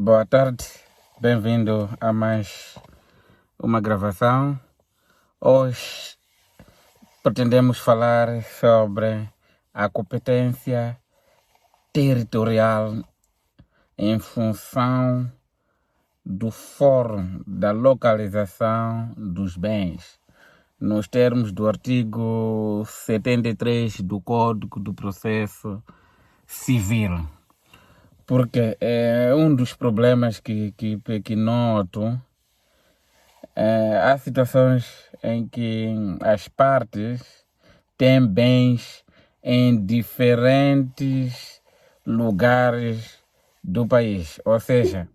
Boa tarde, bem-vindo a mais uma gravação. Hoje pretendemos falar sobre a competência territorial em função do fórum da localização dos bens, nos termos do artigo 73 do Código do Processo Civil. Porque um dos problemas que noto, há situações em que as partes têm bens em diferentes lugares do país, ou seja,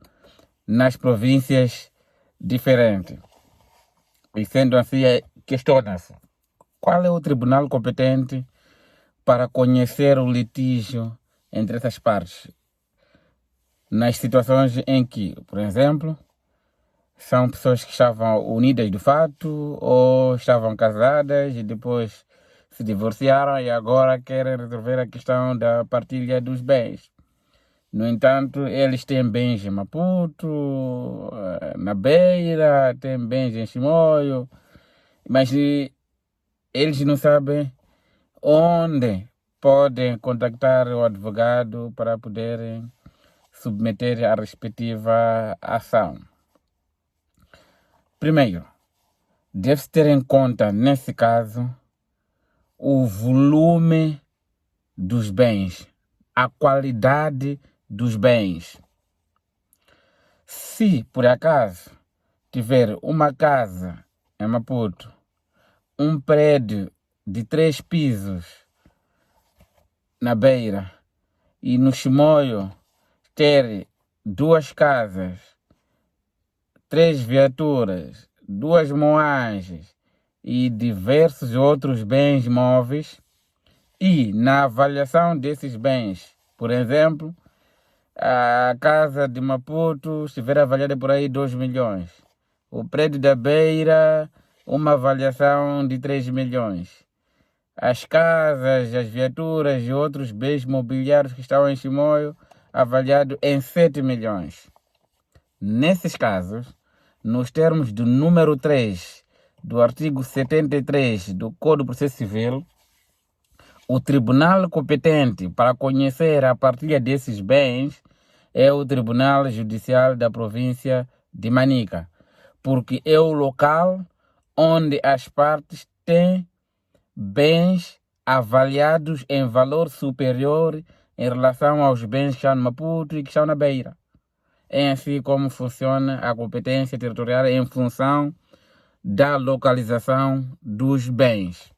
nas províncias diferentes. E sendo assim, questiona-se qual é o tribunal competente para conhecer o litígio entre essas partes. Nas situações em que, por exemplo, são pessoas que estavam unidas de fato ou estavam casadas e depois se divorciaram e agora querem resolver a questão da partilha dos bens. No entanto, eles têm bens em Maputo, na Beira, têm bens em Chimoio, mas eles não sabem onde podem contactar o advogado para poderem submeter a respectiva ação. Primeiro, deve-se ter em conta, nesse caso, o volume dos bens, a qualidade dos bens. Se, por acaso, tiver uma casa em Maputo, um prédio de 3 pisos na Beira e no Chimoio ter 2 casas, 3 viaturas, 2 moagens e diversos outros bens móveis, e na avaliação desses bens, por exemplo, a casa de Maputo estiver avaliada por aí 2 milhões, o prédio da Beira uma avaliação de 3 milhões, as casas, as viaturas e outros bens mobiliários que estão em Chimoio avaliado em 7 milhões. Nesses casos, nos termos do número 3 do artigo 73 do Código do Processo Civil, o tribunal competente para conhecer a partilha desses bens é o Tribunal Judicial da província de Manica, porque é o local onde as partes têm bens avaliados em valor superior em relação aos bens que estão no Maputo e que estão na Beira. É assim como funciona a competência territorial em função da localização dos bens.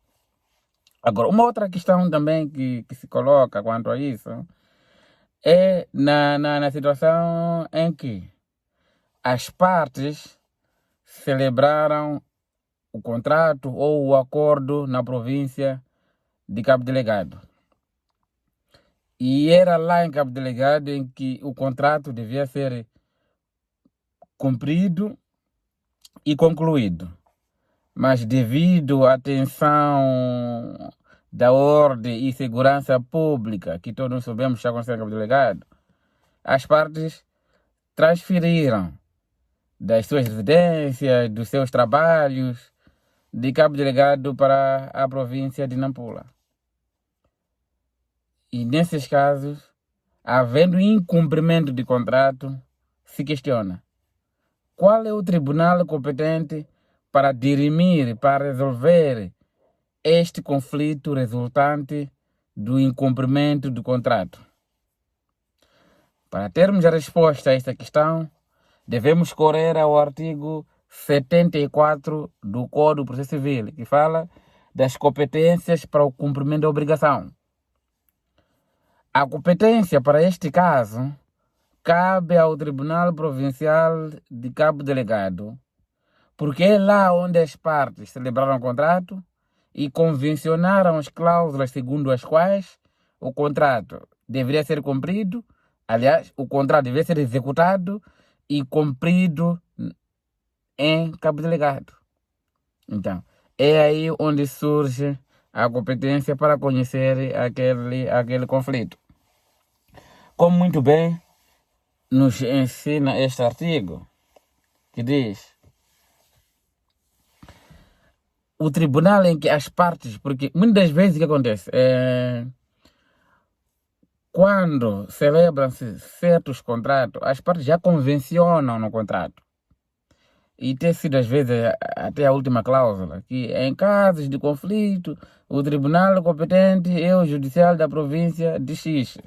Agora, uma outra questão também que se coloca quanto a isso é na situação em que as partes celebraram o contrato ou o acordo na província de Cabo Delgado. E era lá em Cabo Delgado em que o contrato devia ser cumprido e concluído. Mas devido à tensão da ordem e segurança pública, que todos sabemos que está acontecendo em Cabo Delgado, as partes transferiram das suas residências, dos seus trabalhos, de Cabo Delgado para a província de Nampula. E nesses casos, havendo incumprimento de contrato, se questiona qual é o tribunal competente para dirimir, para resolver este conflito resultante do incumprimento do contrato. Para termos a resposta a esta questão, devemos correr ao artigo 74 do Código do Processo Civil, que fala das competências para o cumprimento da obrigação. A competência para este caso cabe ao Tribunal Provincial de Cabo Delgado, porque é lá onde as partes celebraram o contrato e convencionaram as cláusulas segundo as quais o contrato deveria ser cumprido. Aliás, o contrato deveria ser executado e cumprido em Cabo Delgado. Então, é aí onde surge a competência para conhecer aquele conflito. Como muito bem nos ensina este artigo, que diz: o tribunal em que as partes, porque muitas vezes o que acontece é quando celebram-se certos contratos, as partes já convencionam no contrato. E tem sido às vezes até a última cláusula, que em casos de conflito, o tribunal competente é o judicial da província de X.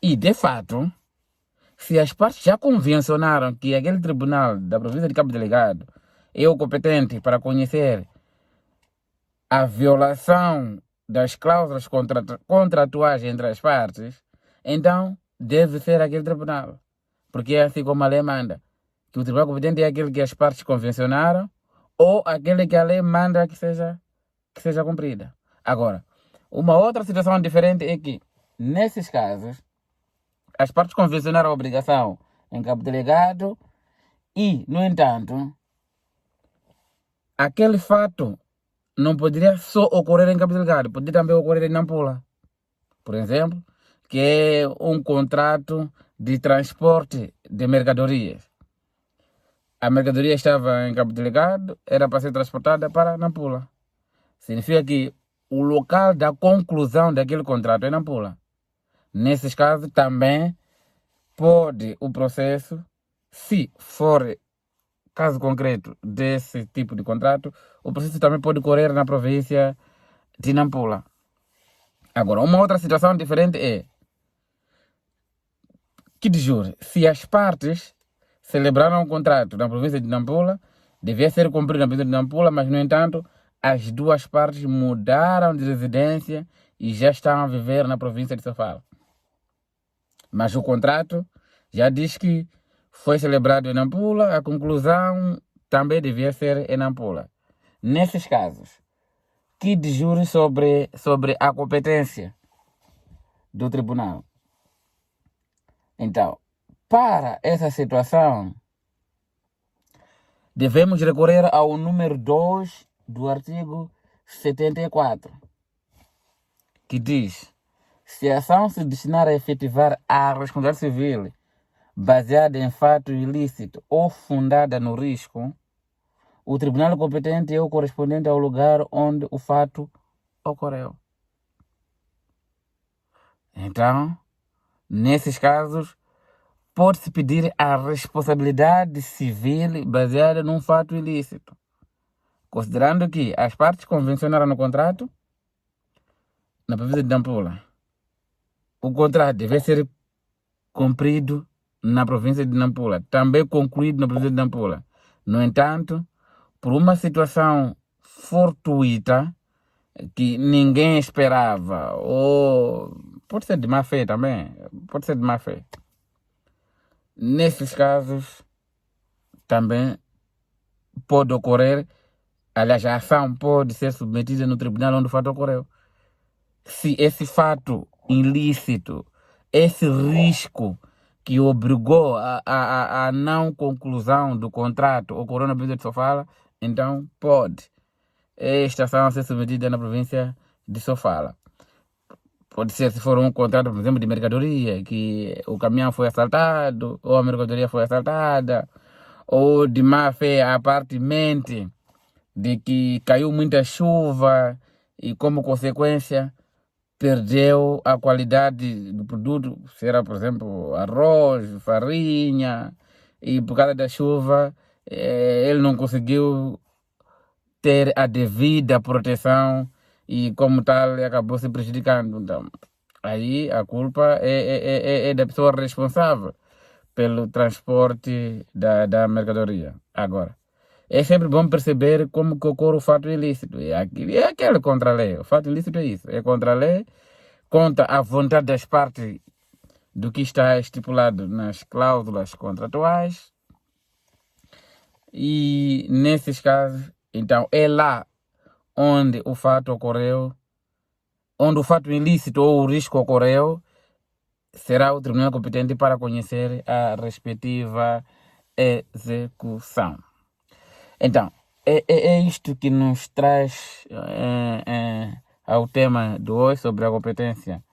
E, de fato, se as partes já convencionaram que aquele tribunal da província de Cabo Delgado é o competente para conhecer a violação das cláusulas contratuais entre as partes, então deve ser aquele tribunal. Porque é assim como a lei manda, que o tribunal competente é aquele que as partes convencionaram ou aquele que a lei manda que seja cumprida. Agora, uma outra situação diferente é que, nesses casos, as partes convencionaram a obrigação em Cabo Delgado e, no entanto, aquele fato não poderia só ocorrer em Cabo Delgado, poderia também ocorrer em Nampula, por exemplo, que é um contrato de transporte de mercadorias. A mercadoria estava em Cabo Delgado, era para ser transportada para Nampula. Significa que o local da conclusão daquele contrato é Nampula. Nesses casos, também pode o processo, se for caso concreto desse tipo de contrato, o processo também pode correr na província de Nampula. Agora, uma outra situação diferente é que, de jure, se as partes celebraram um contrato na província de Nampula, devia ser cumprido na província de Nampula, mas, no entanto, as duas partes mudaram de residência e já estão a viver na província de Sofala. Mas o contrato já diz que foi celebrado em Nampula, a conclusão também devia ser em Nampula. Nesses casos, que de jure sobre a competência do tribunal. Então, para essa situação, devemos recorrer ao número 2 do artigo 74, que diz: se a ação se destinar a efetivar a responsabilidade civil baseada em fato ilícito ou fundada no risco, o tribunal competente é o correspondente ao lugar onde o fato ocorreu. Então, nesses casos, pode-se pedir a responsabilidade civil baseada num fato ilícito, considerando que as partes convencionaram no contrato na província de Nampula. O contrato deve ser cumprido na província de Nampula, também concluído na província de Nampula. No entanto, por uma situação fortuita que ninguém esperava, ou pode ser de má fé também, pode ser de má fé. Nesses casos, também pode ocorrer, aliás, a ação pode ser submetida no tribunal onde o fato ocorreu. Se esse fato ilícito, esse risco que obrigou a não conclusão do contrato ocorreu na província de Sofala, então pode esta ação ser submetida na província de Sofala. Pode ser se for um contrato, por exemplo, de mercadoria, que o caminhão foi assaltado, ou a mercadoria foi assaltada, ou de má fé a parte mente de que caiu muita chuva e, como consequência, perdeu a qualidade do produto, será, por exemplo, arroz, farinha, e por causa da chuva ele não conseguiu ter a devida proteção e, como tal, acabou se prejudicando. Então, aí a culpa é da pessoa responsável pelo transporte da mercadoria. Agora, é sempre bom perceber como que ocorre o fato ilícito. É aquele contra a lei. O fato ilícito é isso. É contra a lei, contra a vontade das partes do que está estipulado nas cláusulas contratuais. E, nesses casos, então, é lá onde o fato ocorreu, onde o fato ilícito ou o risco ocorreu, será o tribunal competente para conhecer a respectiva execução. Então, é isto que nos traz ao tema de hoje sobre a competência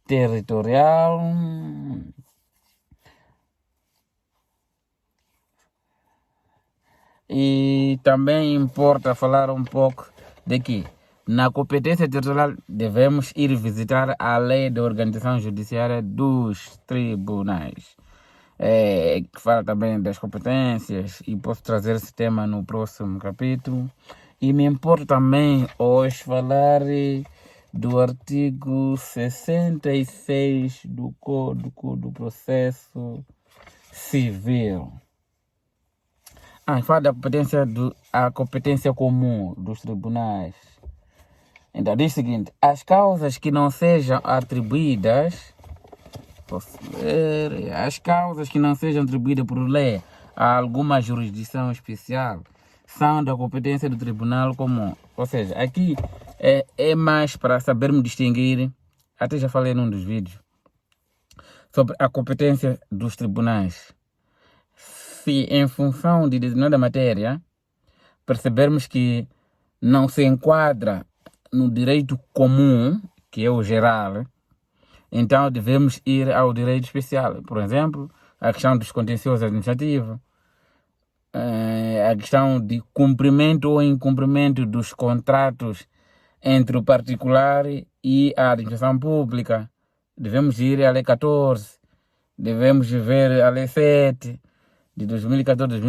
territorial. E também importa falar um pouco de que na competência territorial devemos ir visitar a lei de organização judiciária dos tribunais, que fala também das competências, e posso trazer esse tema no próximo capítulo. E me importa também hoje falar do artigo 66 do Código do Processo Civil. Fala da competência, a competência comum dos tribunais. Então diz o seguinte: as causas que não sejam atribuídas, as causas que não sejam atribuídas por lei a alguma jurisdição especial são da competência do tribunal comum. Ou seja, aqui é mais para sabermos distinguir, até já falei num dos vídeos, sobre a competência dos tribunais. Se em função de determinada matéria percebermos que não se enquadra no direito comum, que é o geral, então devemos ir ao direito especial. Por exemplo, a questão dos contenciosos administrativos, a questão de cumprimento ou incumprimento dos contratos entre o particular e a administração pública. Devemos ir à Lei 14, devemos ver a Lei 7 de 2014,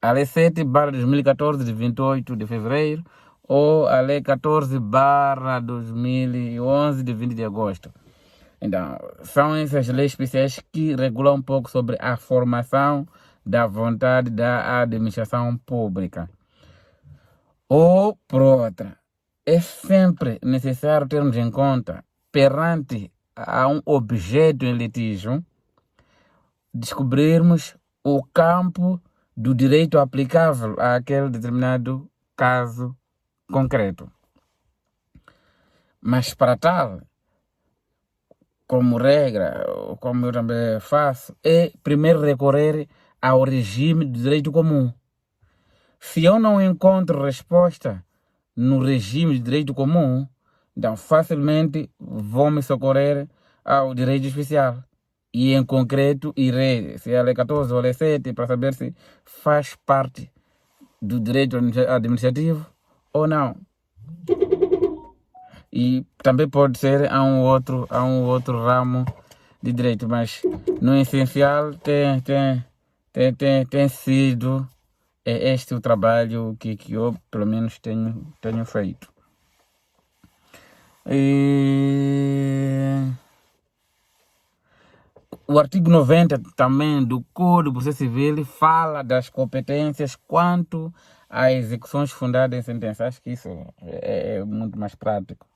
a Lei 7/2014 de 28 de fevereiro, ou a Lei 14/2011 de 20 de agosto. Então, são essas leis especiais que regulam um pouco sobre a formação da vontade da administração pública. Ou, por outra, é sempre necessário termos em conta, perante a um objeto em litígio, descobrirmos o campo do direito aplicável àquele determinado caso concreto. Mas para tal, como regra, como eu também faço, é primeiro recorrer ao regime do direito comum. Se eu não encontro resposta no regime de direito comum, então facilmente vou me socorrer ao direito especial. E em concreto irei, se é a Lei 14 ou a Lei 7, para saber se faz parte do direito administrativo ou não. E também pode ser a um outro ramo de direito, mas no essencial tem sido este o trabalho que eu pelo menos tenho feito. O artigo 90 também do Código do Processo Civil fala das competências quanto a execuções fundadas em sentença. Acho que isso é muito mais prático.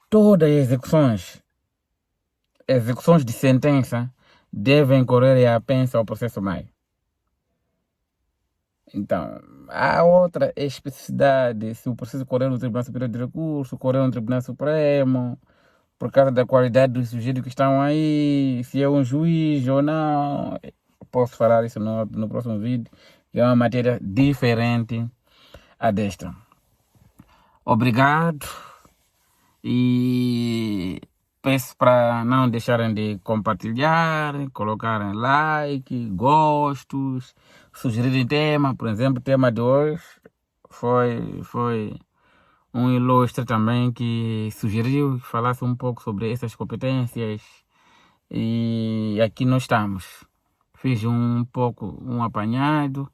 Todas as execuções de sentença devem correr a pensa ao processo mais. Então, há outra especificidade, se o processo correr no Tribunal Superior de Recurso, correr no Tribunal Supremo, por causa da qualidade dos sujeitos que estão aí, se é um juiz ou não. Posso falar isso no próximo vídeo, que é uma matéria diferente a desta. Obrigado, e peço para não deixarem de compartilhar, colocarem like, gostos, sugerirem tema. Por exemplo, o tema de hoje foi um ilustre também que sugeriu que falasse um pouco sobre essas competências, e aqui nós estamos. Fiz um apanhado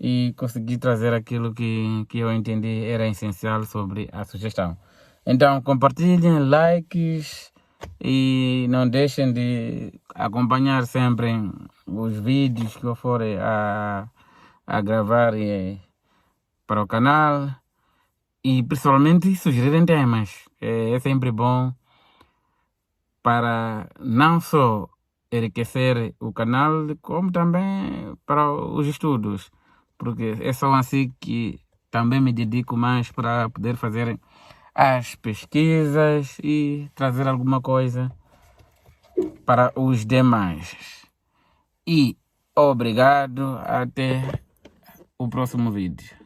e consegui trazer aquilo que eu entendi era essencial sobre a sugestão. Então compartilhem, likes, e não deixem de acompanhar sempre os vídeos que eu for a gravar para o canal. E principalmente sugerirem temas. É sempre bom para não só enriquecer o canal, como também para os estudos. Porque é só assim que também me dedico mais para poder fazer as pesquisas e trazer alguma coisa para os demais. E obrigado, até o próximo vídeo.